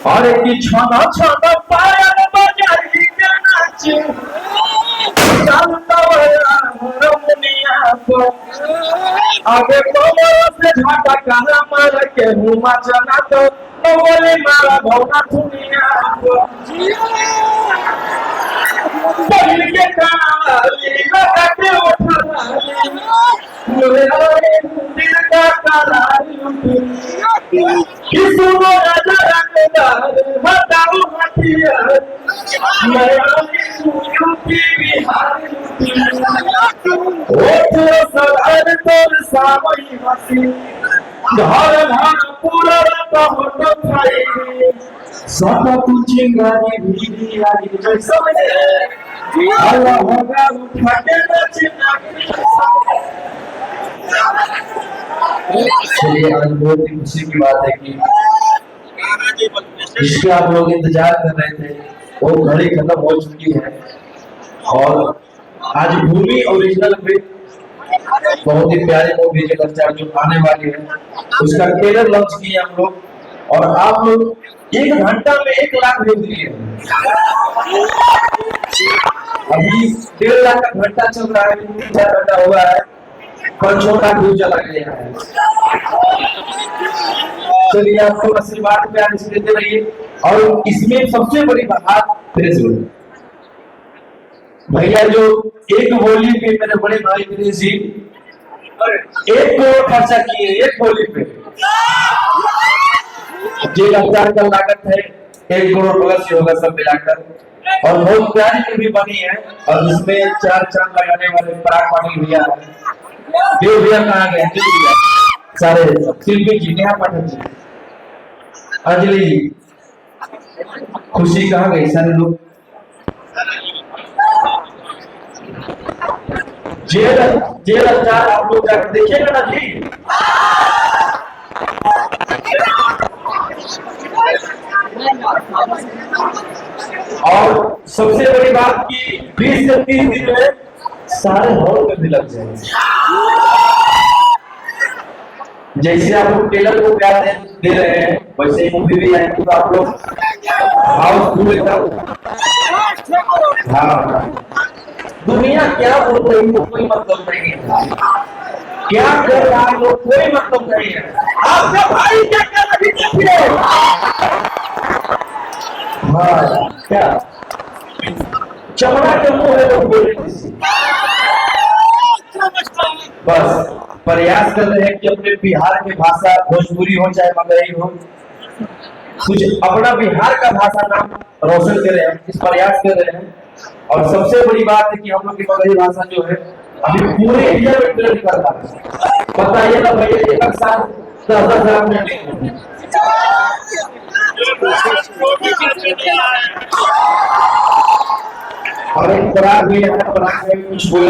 और की छाना छाना पायल बजाई के नाचे चलता हुआ रमनिया को आगे कमर से झाटा कहा मार के हुमा चना तो बोले मारा भौना दुनिया को पहल के काली लगा के उठा मेरे दिल का करारी किसको राजा रंगदार हटाओ हथियार मेरा यूपी बिहार ओ तेरा सर तोर सामई हसी घर घर पूरा रता होता थाई सता तू चिंगारी भीड़ी आई जैसा अल्लाह होगा उठा के चिंगारी चलिए आज बहुत ही खुशी की बात है कि जिसके आप लोग इंतजार कर रहे थे वो घड़ी खत्म हो चुकी है और आज भूमि ओरिजिनल पे बहुत ही प्यारी मूवी जगत जो आने वाली है उसका ट्रेलर लॉन्च किया हम लोग और आप लोग 1 घंटा में 1 लाख व्यूज दिए। अभी 1.5 लाख का घंटा चल रहा है, 3-4 घंटा हुआ है पर छोटा व्यूज चला गया है। चलिए आपको आशीर्वाद प्यार देते रहिए और इसमें सबसे बड़ी बात भैया जो एक होली पे मेरे बड़े भाई दिनेश जी 1 करोड़ खर्चा किए एक होली पे। जेल अवतार का लागत है 1 करोड़ प्लस होगा सब मिलाकर और बहुत प्यारी मूवी बनी है और इसमें 4 चांद लगाने वाले पराग पाटिल भैया देव भैया कहाँ गए देव भैया सारे शिल्पी जी नेहा पाठक जी अंजलि जी खुशी कहाँ गई सारे लोग जेल जेल अवतार आप लोग जाकर देखिएगा ना जी। और सबसे बड़ी बात की 20 से 30 दिन में सारे हॉल में भी लग जाएंगे। जैसे आप लोग टेलर को प्यार दे रहे हैं वैसे ही मूवी भी आएगी तो आप लोग हाउसफुल एकदम। हाँ दुनिया क्या बोल रही है कोई मतलब नहीं है, क्या कर रहा है लोग कोई मतलब नहीं है। आपका भाई क्या कर रही है हाँ क्या चमड़ा के मुंह है लोग बोल रहे बस प्रयास कर रहे हैं कि अपने बिहार की भाषा भोजपुरी हो चाहे मगही हो कुछ अपना बिहार का भाषा नाम रोशन कर रहे हैं, इस प्रयास कर रहे हैं। और सबसे बड़ी बात है कि हम लोग की मगही भाषा जो है अभी पूरे इंडिया में ट्रेंड कर रहा है। बताइए ना भैया एक साथ 10,000 में और एक पराग भी है, पराग में कुछ बोले